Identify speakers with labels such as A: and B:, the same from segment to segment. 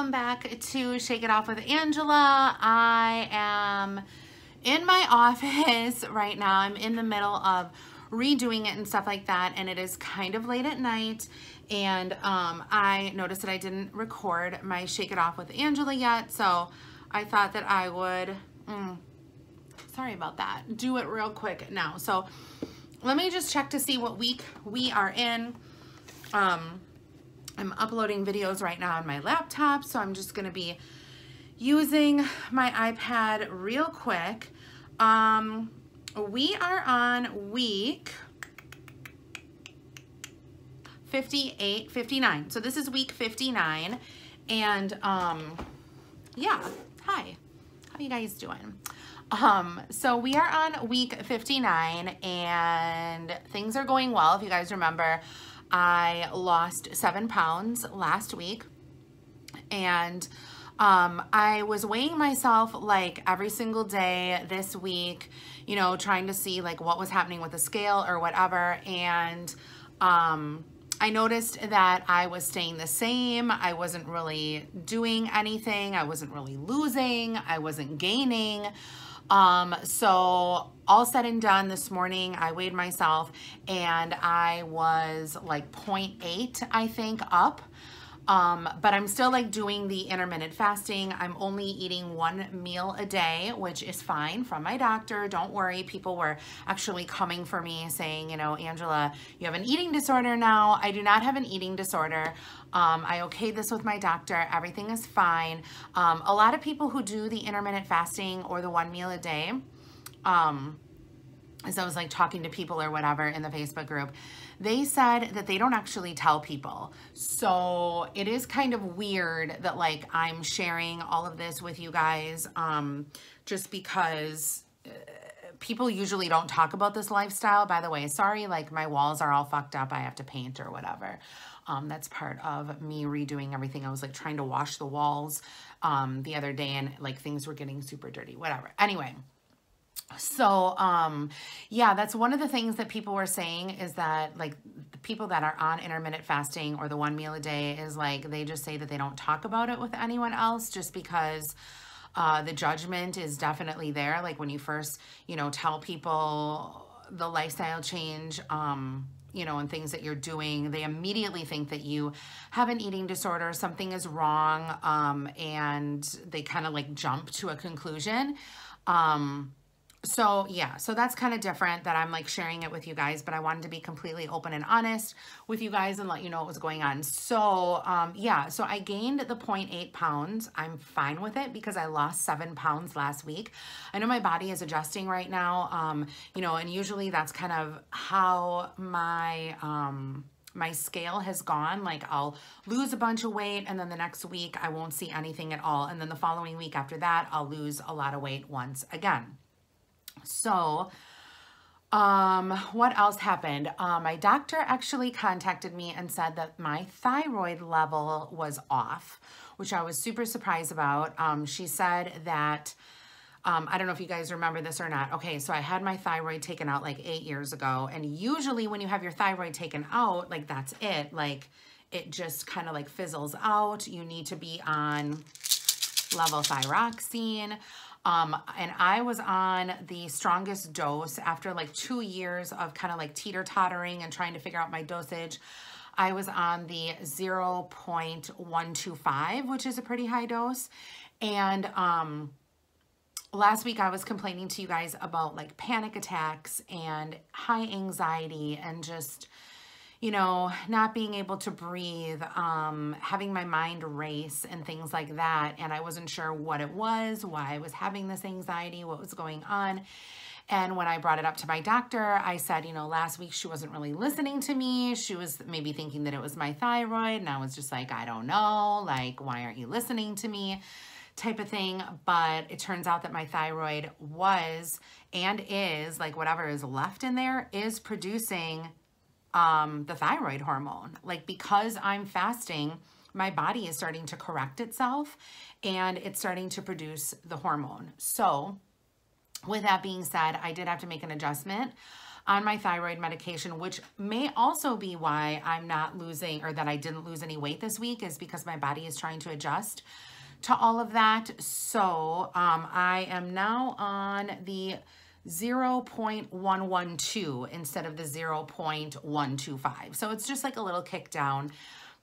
A: welcome back to Shake It Off with Angela. I am in my office right now. I'm in the middle of redoing it and stuff like that, and it is kind of late at night, and I noticed that I didn't record my Shake It Off with Angela yet, so I thought that I would, sorry about that, do it real quick now. So let me just check to see what week we are in. I'm uploading videos right now on my laptop, so I'm just going to be using my iPad real quick. We are on week 59. So this is week 59. And yeah, hi. How you guys doing? So we are on week 59 and things are going well. If you guys remember, I lost 7 pounds last week, and I was weighing myself like every single day this week, you know, trying to see like what was happening with the scale or whatever. And I noticed that I was staying the same. I wasn't really doing anything. I wasn't really losing. I wasn't gaining. So all said and done, this morning I weighed myself and I was like 0.8, I think, up. But I'm still like doing the intermittent fasting. I'm only eating 1 meal a day, which is fine, from my doctor. Don't worry. People were actually coming for me saying, you know, Angela, you have an eating disorder now. I do not have an eating disorder. I okayed this with my doctor. Everything is fine. A lot of people who do the intermittent fasting or the 1 meal a day, as I was like talking to people or whatever in the Facebook group, they said that they don't actually tell people. So it is kind of weird that like I'm sharing all of this with you guys, just because people usually don't talk about this lifestyle. By the way, sorry, like my walls are all fucked up. I have to paint or whatever. That's part of me redoing everything. I was like trying to wash the walls the other day, and like things were getting super dirty, whatever. Anyway. So, yeah, that's one of the things that people were saying, is that like the people that are on intermittent fasting or the 1 meal a day is like, they just say that they don't talk about it with anyone else, just because the judgment is definitely there. Like when you first, you know, tell people the lifestyle change, you know, and things that you're doing, they immediately think that you have an eating disorder, something is wrong, and they kind of like jump to a conclusion. So yeah, so that's kind of different that I'm like sharing it with you guys, but I wanted to be completely open and honest with you guys and let you know what was going on. So, yeah, so I gained the 0.8 pounds. I'm fine with it because I lost 7 pounds last week. I know my body is adjusting right now, you know, and usually that's kind of how my, my scale has gone. Like I'll lose a bunch of weight and then the next week I won't see anything at all. And then the following week after that, I'll lose a lot of weight once again. So, what else happened? My doctor actually contacted me and said that my thyroid level was off, which I was super surprised about. She said that, I don't know if you guys remember this or not. Okay, so I had my thyroid taken out like 8 years ago. And usually when you have your thyroid taken out, like that's it. Like it just kind of like fizzles out. You need to be on levothyroxine. And I was on the strongest dose after like 2 years of kind of like teeter-tottering and trying to figure out my dosage. I was on the 0.125, which is a pretty high dose. And last week I was complaining to you guys about like panic attacks and high anxiety and just, you know, not being able to breathe, having my mind race and things like that. And I wasn't sure what it was, why I was having this anxiety, what was going on. And when I brought it up to my doctor, I said, you know, last week she wasn't really listening to me. She was maybe thinking that it was my thyroid. And I was just like, I don't know, like, why aren't you listening to me? Type of thing. But it turns out that my thyroid was and is, like whatever is left in there, is producing the thyroid hormone. Like because I'm fasting, my body is starting to correct itself and it's starting to produce the hormone. So with that being said, I did have to make an adjustment. on my thyroid medication, which may also be why I'm not losing, or that I didn't lose any weight this week, is because my body is trying to adjust to all of that. So I am now on the 0.112 instead of the 0.125. So it's just like a little kick down,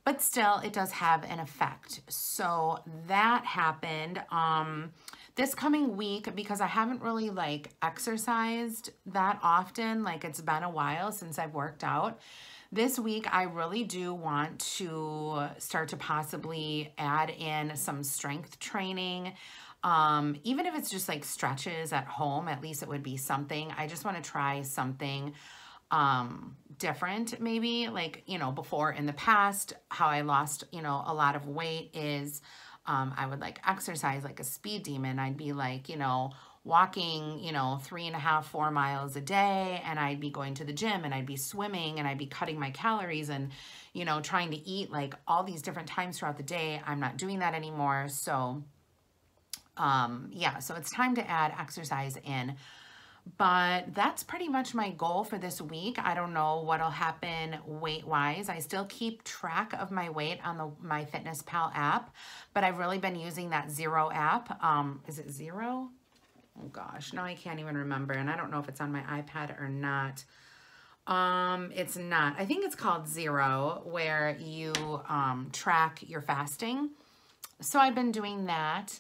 A: but still it does have an effect. So that happened this coming week, because I haven't really like exercised that often. Like, it's been a while since I've worked out. This week, I really do want to start to possibly add in some strength training. Even if it's just like stretches at home, at least it would be something. I just want to try something different, maybe. Like, you know, before in the past, how I lost, you know, a lot of weight is I would like exercise like a speed demon. I'd be like, you know, walking, you know, 3.5, 4 miles a day, and I'd be going to the gym, and I'd be swimming, and I'd be cutting my calories, and, you know, trying to eat like all these different times throughout the day. I'm not doing that anymore. So yeah, so it's time to add exercise in. But that's pretty much my goal for this week. I don't know what'll happen weight-wise. I still keep track of my weight on the My Fitness Pal app, but I've really been using that Zero app. Is it Zero? Oh gosh, now I can't even remember, and I don't know if it's on my iPad or not. It's not. I think it's called Zero, where you track your fasting. So I've been doing that.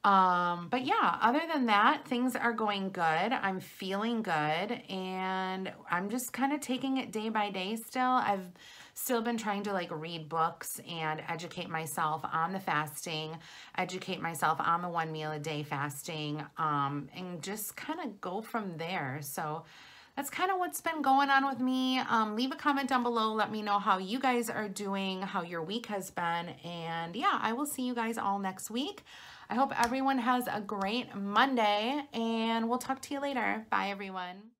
A: But yeah, other than that, things are going good. I'm feeling good, and I'm just kind of taking it day by day still. I've still been trying to like read books and educate myself on the fasting, educate myself on the 1 meal a day fasting, and just kind of go from there. So that's kind of what's been going on with me. Leave a comment down below. Let me know how you guys are doing, how your week has been. And yeah, I will see you guys all next week. I hope everyone has a great Monday, and we'll talk to you later. Bye, everyone.